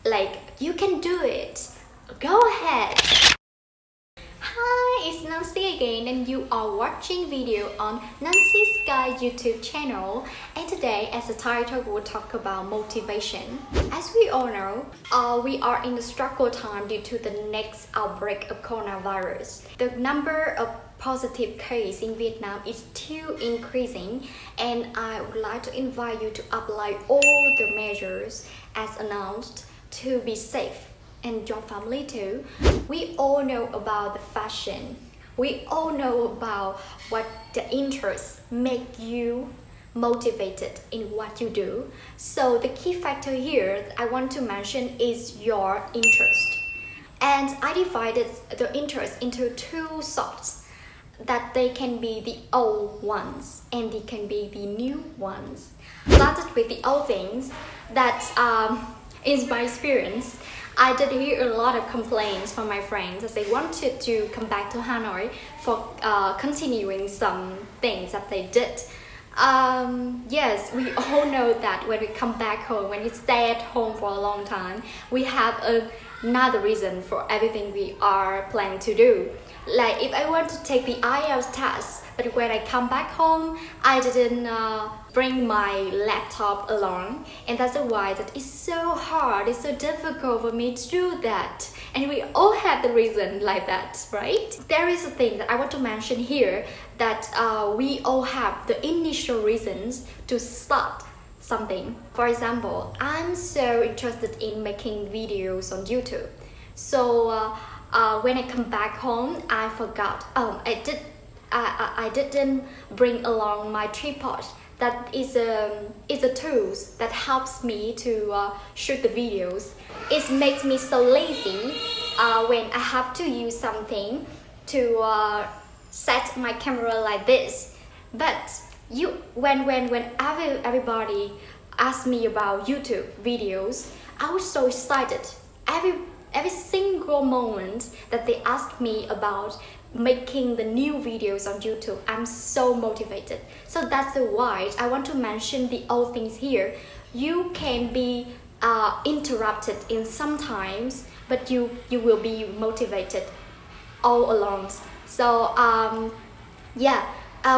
Like, you can do it. Go ahead. Hi, it's Nancy again, and you are watching video on Nancy Sky YouTube channel. And today, as the title, we'll talk about motivation. As we all know, we are in a struggle time due to the next outbreak of coronavirus. The number of positive cases in Vietnam is still increasing, and I would like to invite you to apply all the measures as announced to be safe, and your family too. We all know about the fashion. We all know about what the interests make you motivated in what you do. So the key factor here I want to mention is your interest. And I divided the interest into two sorts, that they can be the old ones and they can be the new ones. Started with the old things that in my experience, I did hear a lot of complaints from my friends as they wanted to come back to Hanoi for continuing some things that they did. Yes, we all know that when we come back home, when we stay at home for a long time, we have another reason for everything we are planning to do. Like if I want to take the IELTS test, but when I come back home, I didn't bring my laptop along, and that's why that it's so hard, it's so difficult for me to do that. And we all have the reason like that, right? There is a thing that I want to mention here, that we all have the initial reasons to start something. For example, I'm so interested in making videos on YouTube. So when I come back home, I forgot. I didn't bring along my tripod. That is a tool that helps me to shoot the videos. It makes me so lazy when I have to use something to set my camera like this. But when everybody asked me about YouTube videos, I was so excited. Every single moment that they asked me about making the new videos on YouTube, I'm so motivated. So that's why I want to mention the old things here. You can be interrupted in sometimes, but you will be motivated all along. So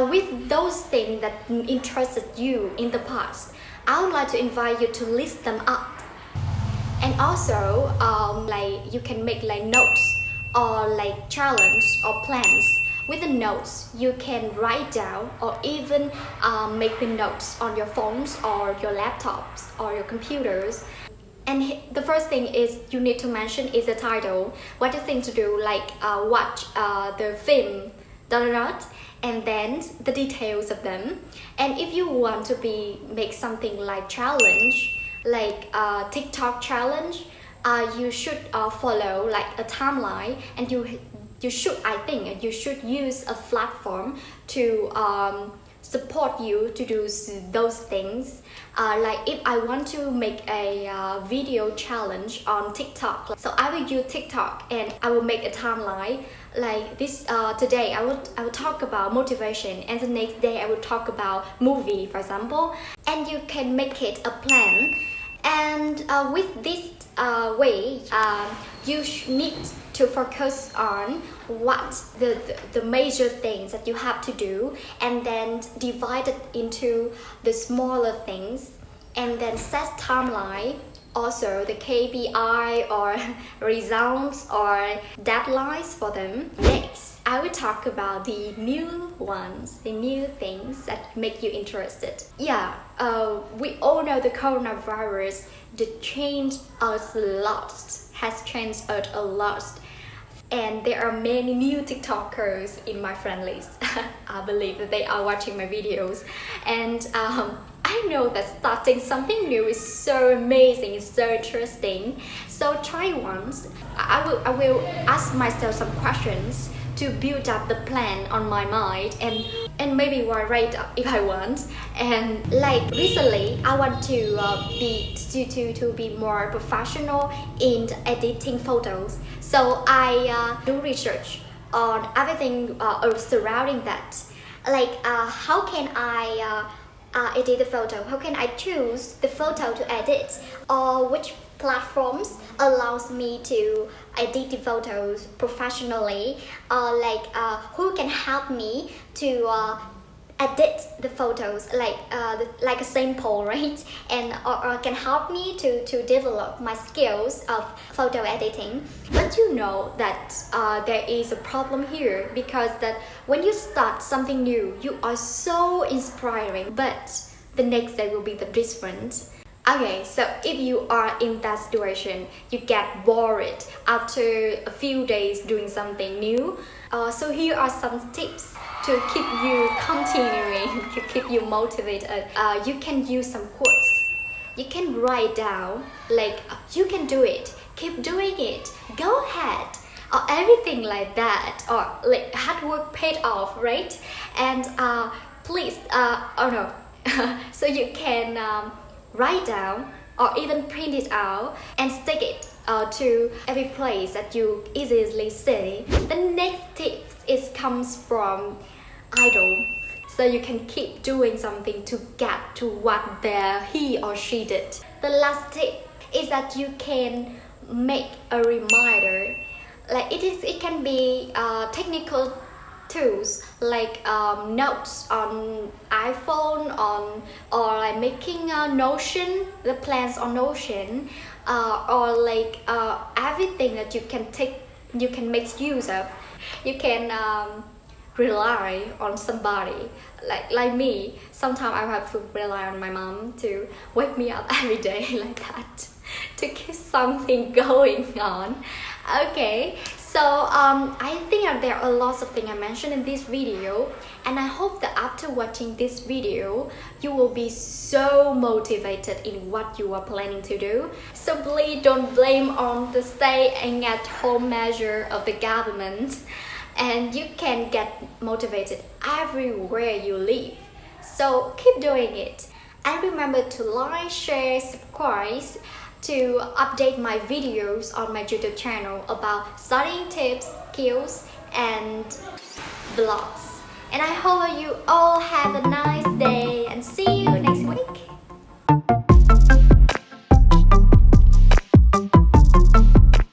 with those things that interested you in the past, I would like to invite you to list them up. And also, like you can make like notes or like challenge or plans. With the notes, you can write down or even make the notes on your phones or your laptops or your computers. And the first thing is you need to mention is the title. What you think to do, like watch the film, and then the details of them. And if you want to make something like challenge, like TikTok challenge, you should follow like a timeline, and you should use a platform to support you to do those things. Like if I want to make a video challenge on TikTok, so I will use TikTok and I will make a timeline like this. Today I will talk about motivation, and the next day I will talk about movie, for example. And you can make it a plan. And with this way, you need to focus on what the major things that you have to do, and then divide it into the smaller things, and then set timeline, also the KPI or results or deadlines for them. Next, I will talk about the new ones, the new things that make you interested. Yeah, we all know the coronavirus, has changed us a lot. And there are many new TikTokers in my friend list. I believe that they are watching my videos. And I know that starting something new is so amazing, it's so interesting. So try once. I will ask myself some questions to build up the plan on my mind, and maybe write up if I want. And like recently, I want to be more professional in editing photos. So I do research on everything surrounding that. Like how can I edit the photo? How can I choose the photo to edit? Or which platforms allows me to edit the photos professionally, who can help me to edit the photos like a sample, right? And or can help me to develop my skills of photo editing. But you know that there is a problem here, because that when you start something new, you are so inspiring, but the next day will be the different. Okay, so if you are in that situation, you get bored after a few days doing something new. So here are some tips to keep you continuing, to keep you motivated. You can use some quotes. You can write down you can do it, keep doing it, go ahead, or everything like that, or like hard work paid off, right? And please, oh no, so you can write down or even print it out and stick it to every place that you easily see. The next tip comes from idol, so you can keep doing something to get to what he or she did. The last tip is that you can make a reminder. It can be technical tools like notes on iPhone, or like making a Notion, the plans on Notion, or everything that you can make use of. You can rely on somebody like me. Sometimes I have to rely on my mom to wake me up every day like that, to keep something going on. Okay, so I think that there are lots of things I mentioned in this video, and I hope that after watching this video you will be so motivated in what you are planning to do. So please don't blame on the staying at home measure of the government, and you can get motivated everywhere you live. So keep doing it, and remember to like, share, subscribe to update my videos on my YouTube channel about studying tips, skills, and vlogs. And I hope you all have a nice